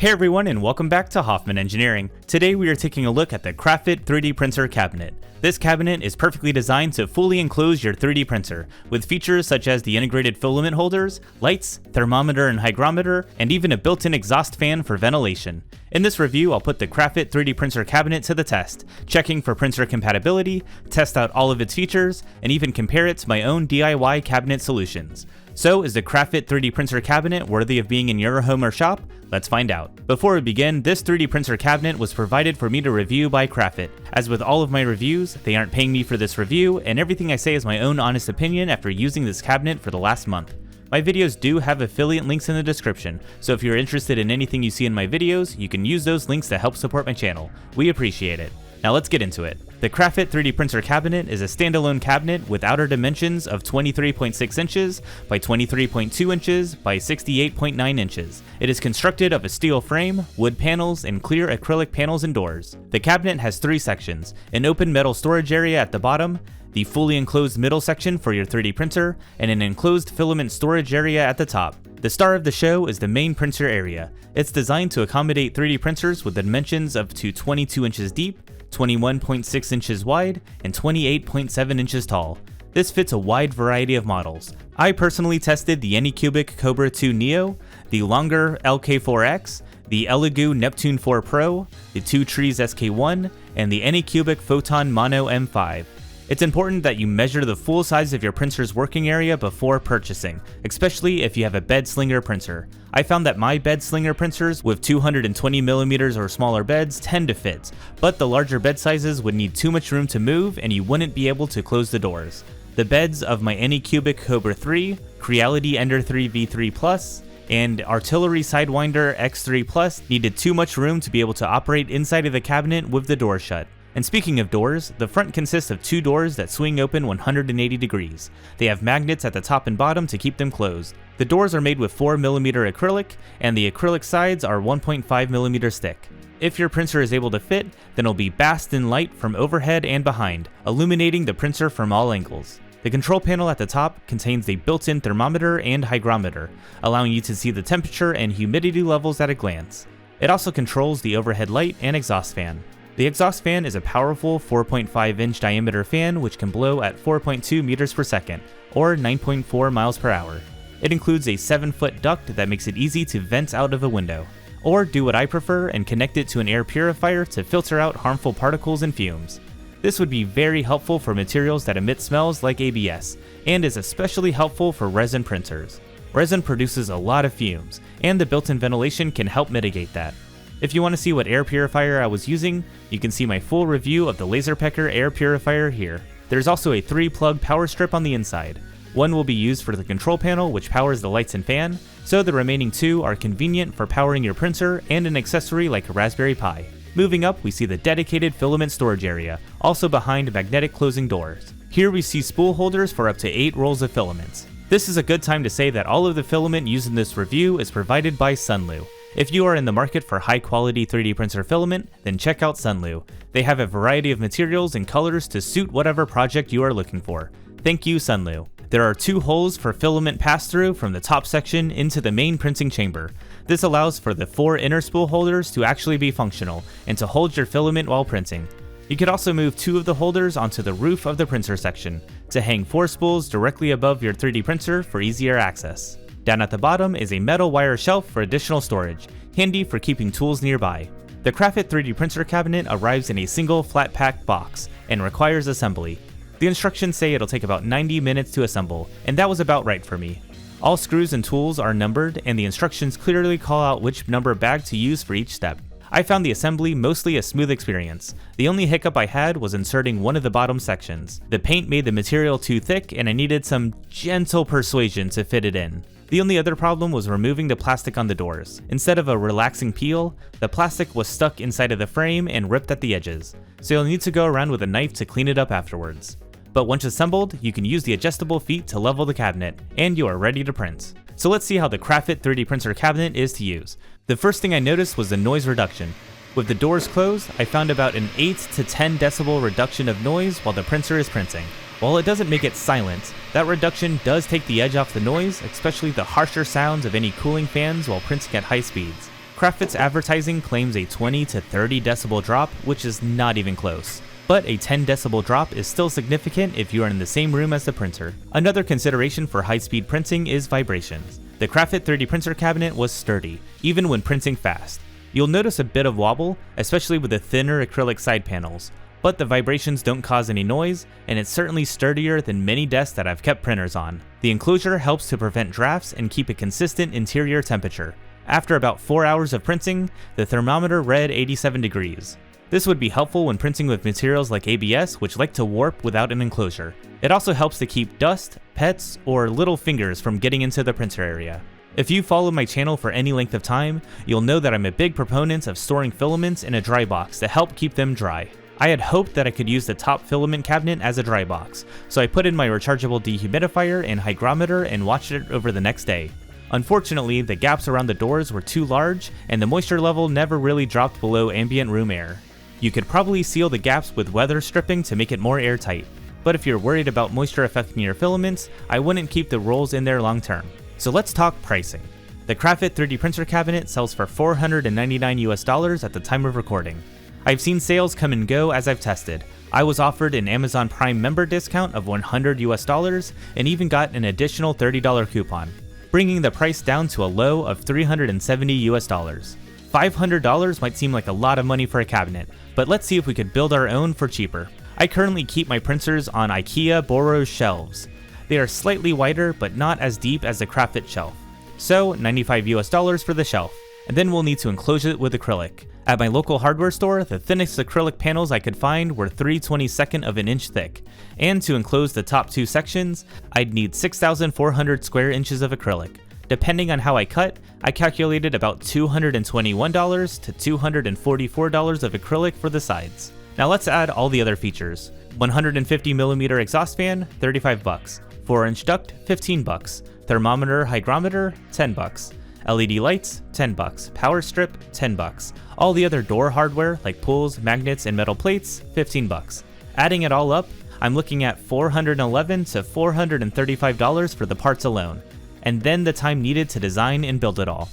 Hey everyone, and welcome back to Hoffman Engineering. Today we are taking a look at the Crafit 3D printer cabinet. This cabinet is perfectly designed to fully enclose your 3D printer, with features such as the integrated filament holders, lights, thermometer and hygrometer, and even a built-in exhaust fan for ventilation. In this review, I'll put the Crafit 3D printer cabinet to the test, checking for printer compatibility, test out all of its features, and even compare it to my own DIY cabinet solutions. So, is the Crafit 3D printer cabinet worthy of being in your home or shop? Let's find out. Before we begin, this 3D printer cabinet was provided for me to review by Crafit. As with all of my reviews, they aren't paying me for this review, and everything I say is my own honest opinion after using this cabinet for the last month. My videos do have affiliate links in the description, so if you're interested in anything you see in my videos, you can use those links to help support my channel. We appreciate it. Now let's get into it. The Crafit 3D printer cabinet is a standalone cabinet with outer dimensions of 23.6 inches by 23.2 inches by 68.9 inches. It is constructed of a steel frame, wood panels, and clear acrylic panels and doors. The cabinet has three sections: an open metal storage area at the bottom, the fully enclosed middle section for your 3D printer, and an enclosed filament storage area at the top. The star of the show is the main printer area. It's designed to accommodate 3D printers with dimensions up to 22 inches deep, 21.6 inches wide, and 28.7 inches tall. This fits a wide variety of models. I personally tested the Anycubic Cobra 2 Neo, the longer LK4X, the Elegoo Neptune 4 Pro, the Two Trees SK1, and the Anycubic Photon Mono M5. It's important that you measure the full size of your printer's working area before purchasing, especially if you have a bed slinger printer. I found that my bed slinger printers with 220mm or smaller beds tend to fit, but the larger bed sizes would need too much room to move and you wouldn't be able to close the doors. The beds of my Anycubic Cobra 3, Creality Ender 3 V3 Plus, and Artillery Sidewinder X3 Plus needed too much room to be able to operate inside of the cabinet with the door shut. And speaking of doors, the front consists of two doors that swing open 180 degrees. They have magnets at the top and bottom to keep them closed. The doors are made with 4mm acrylic, and the acrylic sides are 1.5mm thick. If your printer is able to fit, then it'll be basked in light from overhead and behind, illuminating the printer from all angles. The control panel at the top contains a built-in thermometer and hygrometer, allowing you to see the temperature and humidity levels at a glance. It also controls the overhead light and exhaust fan. The exhaust fan is a powerful 4.5-inch diameter fan which can blow at 4.2 meters per second, or 9.4 miles per hour. It includes a 7-foot duct that makes it easy to vent out of a window, or do what I prefer and connect it to an air purifier to filter out harmful particles and fumes. This would be very helpful for materials that emit smells like ABS, and is especially helpful for resin printers. Resin produces a lot of fumes, and the built-in ventilation can help mitigate that. If you want to see what air purifier I was using, you can see my full review of the Laserpecker air purifier here. There's also a 3-plug power strip on the inside. One will be used for the control panel, which powers the lights and fan, so the remaining two are convenient for powering your printer and an accessory like a Raspberry Pi. Moving up, we see the dedicated filament storage area, also behind magnetic closing doors. Here we see spool holders for up to 8 rolls of filaments. This is a good time to say that all of the filament used in this review is provided by Sunlu. If you are in the market for high-quality 3D printer filament, then check out Sunlu. They have a variety of materials and colors to suit whatever project you are looking for. Thank you, Sunlu. There are 2 holes for filament pass-through from the top section into the main printing chamber. This allows for the 4 inner spool holders to actually be functional and to hold your filament while printing. You could also move 2 of the holders onto the roof of the printer section to hang 4 spools directly above your 3D printer for easier access. Down at the bottom is a metal wire shelf for additional storage, handy for keeping tools nearby. The Crafit 3D printer cabinet arrives in a single flat pack box and requires assembly. The instructions say it'll take about 90 minutes to assemble, and that was about right for me. All screws and tools are numbered, and the instructions clearly call out which number bag to use for each step. I found the assembly mostly a smooth experience. The only hiccup I had was inserting one of the bottom sections. The paint made the material too thick, and I needed some gentle persuasion to fit it in. The only other problem was removing the plastic on the doors. Instead of a relaxing peel, the plastic was stuck inside of the frame and ripped at the edges, so you'll need to go around with a knife to clean it up afterwards. But once assembled, you can use the adjustable feet to level the cabinet, and you are ready to print. So let's see how the Crafit 3D printer cabinet is to use. The first thing I noticed was the noise reduction. With the doors closed, I found about an 8 to 10 decibel reduction of noise while the printer is printing. While it doesn't make it silent, that reduction does take the edge off the noise, especially the harsher sounds of any cooling fans while printing at high speeds. Crafit's advertising claims a 20 to 30 decibel drop, which is not even close. But a 10 decibel drop is still significant if you are in the same room as the printer. Another consideration for high-speed printing is vibrations. The Crafit 3D printer cabinet was sturdy, even when printing fast. You'll notice a bit of wobble, especially with the thinner acrylic side panels, but the vibrations don't cause any noise, and it's certainly sturdier than many desks that I've kept printers on. The enclosure helps to prevent drafts and keep a consistent interior temperature. After about 4 hours of printing, the thermometer read 87 degrees. This would be helpful when printing with materials like ABS, which like to warp without an enclosure. It also helps to keep dust, pets, or little fingers from getting into the printer area. If you follow my channel for any length of time, you'll know that I'm a big proponent of storing filaments in a dry box to help keep them dry. I had hoped that I could use the top filament cabinet as a dry box, so I put in my rechargeable dehumidifier and hygrometer and watched it over the next day. Unfortunately, the gaps around the doors were too large, and the moisture level never really dropped below ambient room air. You could probably seal the gaps with weather stripping to make it more airtight, but if you're worried about moisture affecting your filaments, I wouldn't keep the rolls in there long term. So let's talk pricing. The Crafit 3D printer cabinet sells for $499 at the time of recording. I've seen sales come and go as I've tested. I was offered an Amazon Prime member discount of $100 and even got an additional $30 coupon, bringing the price down to a low of $370. $500 might seem like a lot of money for a cabinet, but let's see if we could build our own for cheaper. I currently keep my printers on IKEA Boros shelves. They are slightly wider but not as deep as the Crafit shelf. So $95 for the shelf, and then we'll need to enclose it with acrylic. At my local hardware store, the thinnest acrylic panels I could find were 3/22 of an inch thick, and to enclose the top two sections, I'd need 6,400 square inches of acrylic. Depending on how I cut, I calculated about $221 to $244 of acrylic for the sides. Now let's add all the other features. 150mm exhaust fan, $35. 4-inch duct, $15. Thermometer, hygrometer, $10. LED lights, $10. Power strip, $10. All the other door hardware like pulls, magnets, and metal plates, $15. Adding it all up, I'm looking at $411 to $435 for the parts alone, and then the time needed to design and build it all.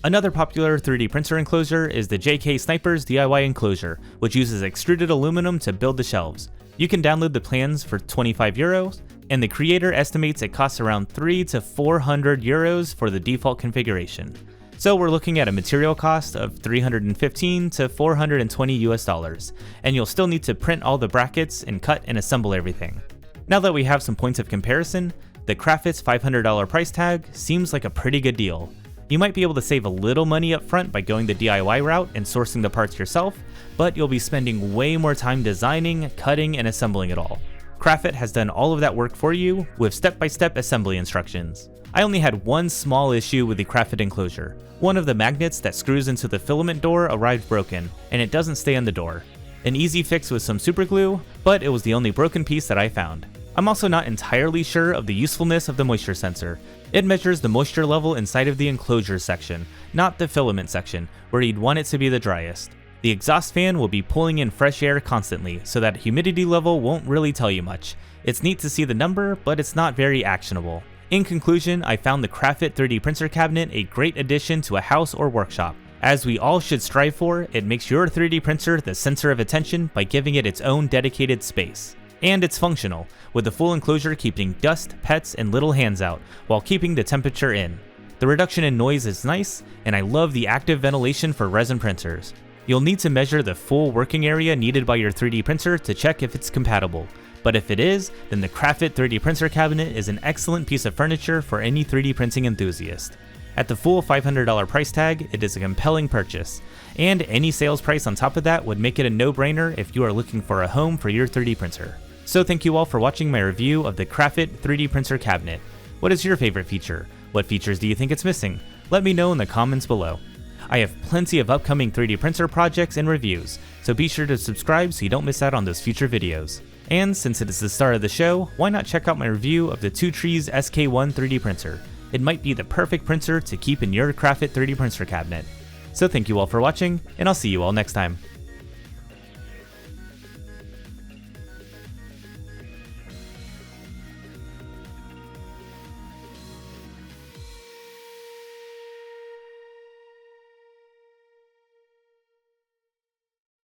Another popular 3D printer enclosure is the JK Snipers DIY enclosure, which uses extruded aluminum to build the shelves. You can download the plans for €25, and the creator estimates it costs around 300 to 400 euros for the default configuration. So we're looking at a material cost of $315 to $420, and you'll still need to print all the brackets and cut and assemble everything. Now that we have some points of comparison, the Crafit's $500 price tag seems like a pretty good deal. You might be able to save a little money up front by going the DIY route and sourcing the parts yourself, but you'll be spending way more time designing, cutting, and assembling it all. Crafit has done all of that work for you with step-by-step assembly instructions. I only had one small issue with the Crafit enclosure. One of the magnets that screws into the filament door arrived broken, and it doesn't stay on the door. An easy fix was some super glue, but it was the only broken piece that I found. I'm also not entirely sure of the usefulness of the moisture sensor. It measures the moisture level inside of the enclosure section, not the filament section, where you'd want it to be the driest. The exhaust fan will be pulling in fresh air constantly, so that humidity level won't really tell you much. It's neat to see the number, but it's not very actionable. In conclusion, I found the Crafit 3D printer cabinet a great addition to a house or workshop. As we all should strive for, it makes your 3D printer the center of attention by giving it its own dedicated space. And it's functional, with the full enclosure keeping dust, pets, and little hands out, while keeping the temperature in. The reduction in noise is nice, and I love the active ventilation for resin printers. You'll need to measure the full working area needed by your 3D printer to check if it's compatible, but if it is, then the Crafit 3D printer cabinet is an excellent piece of furniture for any 3D printing enthusiast. At the full $500 price tag, it is a compelling purchase, and any sales price on top of that would make it a no-brainer if you are looking for a home for your 3D printer. So thank you all for watching my review of the Crafit 3D printer cabinet. What is your favorite feature? What features do you think it's missing? Let me know in the comments below. I have plenty of upcoming 3D printer projects and reviews, so be sure to subscribe so you don't miss out on those future videos. And since it is the start of the show, why not check out my review of the Two Trees SK1 3D printer? It might be the perfect printer to keep in your Crafit 3D printer cabinet. So thank you all for watching, and I'll see you all next time.